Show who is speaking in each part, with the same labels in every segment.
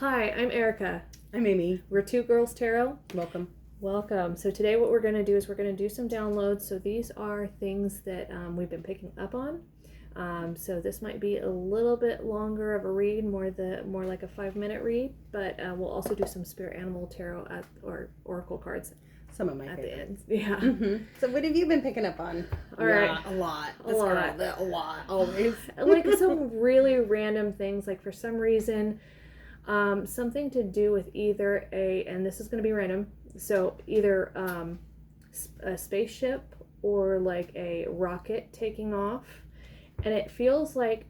Speaker 1: Hi, I'm Erica.
Speaker 2: I'm Amy.
Speaker 1: We're Two Girls Tarot.
Speaker 2: Welcome.
Speaker 1: Welcome. So today what we're going to do is we're going to do some downloads. So these are things that we've been picking up on. So this might be a little bit longer of a read, more like a 5-minute read, but we'll also do some spirit animal tarot or oracle cards.
Speaker 2: Some of my
Speaker 1: at
Speaker 2: favorites.
Speaker 1: the end. Yeah.
Speaker 2: Mm-hmm. So what have you been picking up on?
Speaker 1: All right.
Speaker 2: A lot.
Speaker 1: A
Speaker 2: lot. Always.
Speaker 1: Like some really random things. Like for some reason, something to do with either and this is going to be random. So either a spaceship or like a rocket taking off, and it feels like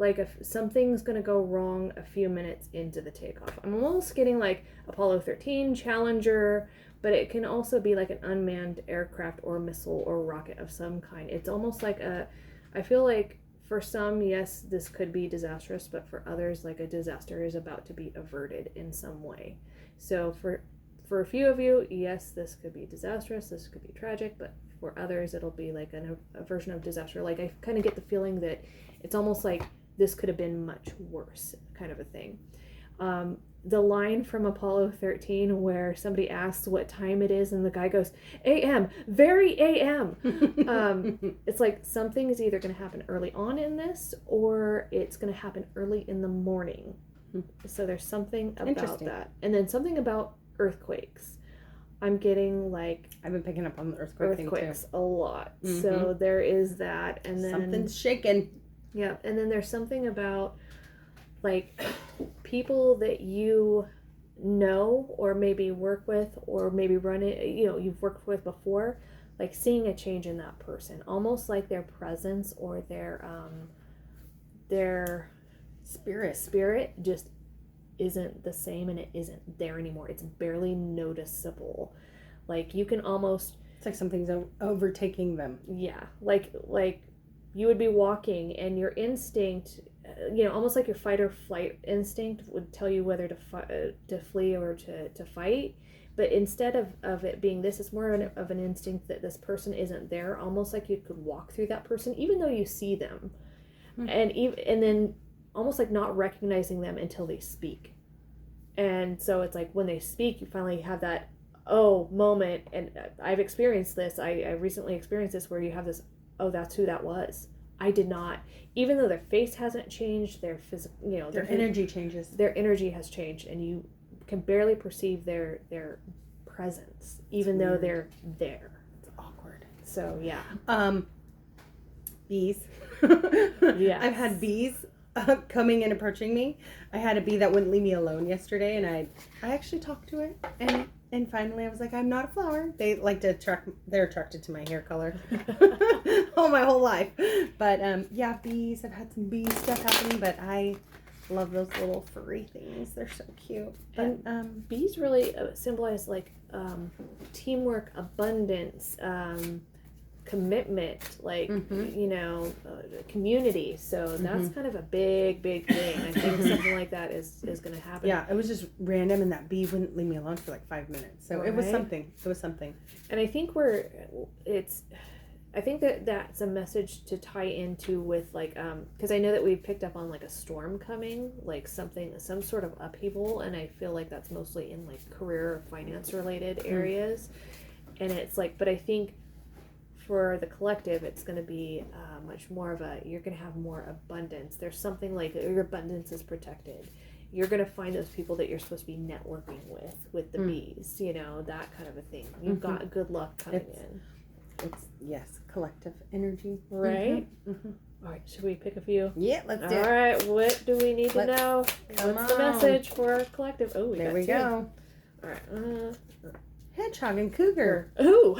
Speaker 1: if something's going to go wrong a few minutes into the takeoff. I'm almost getting like Apollo 13, Challenger, but it can also be like an unmanned aircraft or missile or rocket of some kind. It's almost like I feel like for some, yes, this could be disastrous, but for others, like a disaster is about to be averted in some way. So for a few of you, yes, this could be disastrous, this could be tragic, but for others, it'll be like a version of disaster. Like I kind of get the feeling that it's almost like this could have been much worse, kind of a thing. The line from Apollo 13 where somebody asks what time it is and the guy goes, AM, very AM. It's like something is either going to happen early on in this or it's going to happen early in the morning. So there's something about that. And then something about earthquakes. I'm getting like...
Speaker 2: I've been picking up on the earthquakes
Speaker 1: a lot. Mm-hmm. So there is that. And then
Speaker 2: something's shaking.
Speaker 1: Yeah. And then there's something about like people that you know or maybe work with or maybe you've worked with before, like seeing a change in that person, almost like their presence or their spirit just isn't the same and it isn't there anymore. It's barely noticeable. Like you can almost...
Speaker 2: It's like something's overtaking them.
Speaker 1: Yeah. Like you would be walking and your instinct... almost like your fight or flight instinct would tell you whether to flee or to fight. But instead of it being this, it's more of an instinct that this person isn't there. Almost like you could walk through that person, even though you see them. Mm-hmm. And then almost like not recognizing them until they speak. And so it's like when they speak, you finally have that moment. And I've experienced this. I recently experienced this where you have this, that's who that was. I did not, even though their face hasn't changed, their physical,
Speaker 2: their energy changes.
Speaker 1: Their energy has changed, and you can barely perceive their presence, even though they're there.
Speaker 2: It's awkward.
Speaker 1: So yeah.
Speaker 2: Bees.
Speaker 1: Yeah.
Speaker 2: I've had bees coming and approaching me. I had a bee that wouldn't leave me alone yesterday, and I actually talked to it, and finally I was like, I'm not a flower. They like to they're attracted to my hair color all my whole life. But yeah, bees. I've had some bee stuff happening, but I love those little furry things. They're so cute. But
Speaker 1: bees really symbolize like teamwork, abundance, commitment, like community. So that's kind of a big thing. I think something like that is going to happen.
Speaker 2: Yeah, it was just random, and that bee wouldn't leave me alone for like 5 minutes. So It was something.
Speaker 1: And I think I think that's a message to tie into with like because I know that we've picked up on like a storm coming, like some sort of upheaval, and I feel like that's mostly in like career or finance related areas. And it's like, but I think for the collective, it's going to be much more of you're going to have more abundance. There's something like your abundance is protected. You're going to find those people that you're supposed to be networking with the bees, that kind of a thing. You've got good luck coming in.
Speaker 2: It's collective energy.
Speaker 1: Right? Mm-hmm. All right, should we pick a few?
Speaker 2: Yeah, let's do it.
Speaker 1: All right, what do we need to know? What's the message for our collective? Oh,
Speaker 2: there we go.
Speaker 1: All right.
Speaker 2: Hedgehog and cougar.
Speaker 1: Ooh.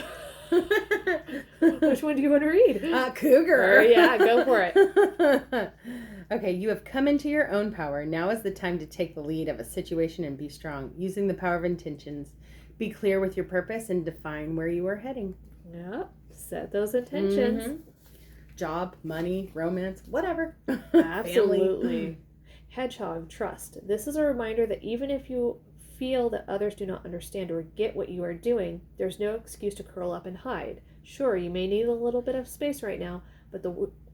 Speaker 1: Which one do you want to read?
Speaker 2: Cougar.
Speaker 1: Yeah, go for it.
Speaker 2: Okay, you have come into your own power. Now is the time to take the lead of a situation and be strong, using the power of intentions. Be clear with your purpose and define where you are heading.
Speaker 1: Yep, set those intentions.
Speaker 2: Mm-hmm. Job, money, romance, whatever.
Speaker 1: Absolutely. Hedgehog, trust. This is a reminder that even if you feel that others do not understand or get what you are doing, there's no excuse to curl up and hide. Sure, you may need a little bit of space right now, but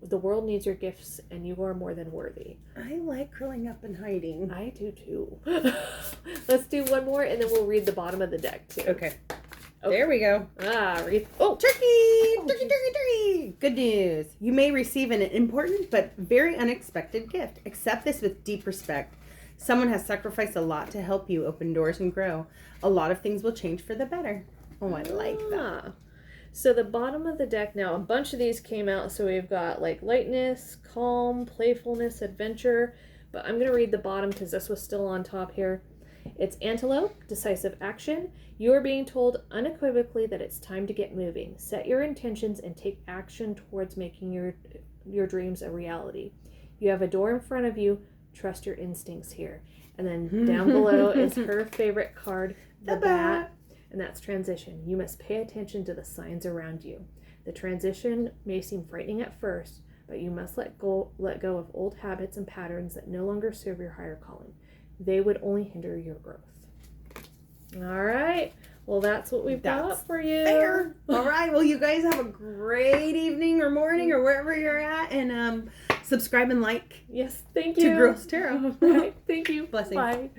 Speaker 1: The world needs your gifts, and you are more than worthy.
Speaker 2: I like curling up and hiding.
Speaker 1: I do too. Let's do one more, and then we'll read the bottom of the deck too.
Speaker 2: Okay. There we go.
Speaker 1: Read. Oh,
Speaker 2: Turkey! Good news. You may receive an important but very unexpected gift. Accept this with deep respect. Someone has sacrificed a lot to help you open doors and grow. A lot of things will change for the better. Oh, I like that.
Speaker 1: So the bottom of the deck now, a bunch of these came out. So we've got like lightness, calm, playfulness, adventure. But I'm going to read the bottom because this was still on top here. It's antelope, decisive action. You are being told unequivocally that it's time to get moving. Set your intentions and take action towards making your dreams a reality. You have a door in front of you. Trust your instincts here. And then down below is her favorite card, the bat. And that's transition. You must pay attention to the signs around you. The transition may seem frightening at first, but you must let go of old habits and patterns that no longer serve your higher calling. They would only hinder your growth. All right. Well, that's what we've got for you.
Speaker 2: Fair. All right. Well, you guys have a great evening or morning or wherever you're at, and subscribe and like.
Speaker 1: Yes, thank you.
Speaker 2: To Girls Tarot.
Speaker 1: All right. Thank you.
Speaker 2: Blessings.
Speaker 1: Bye.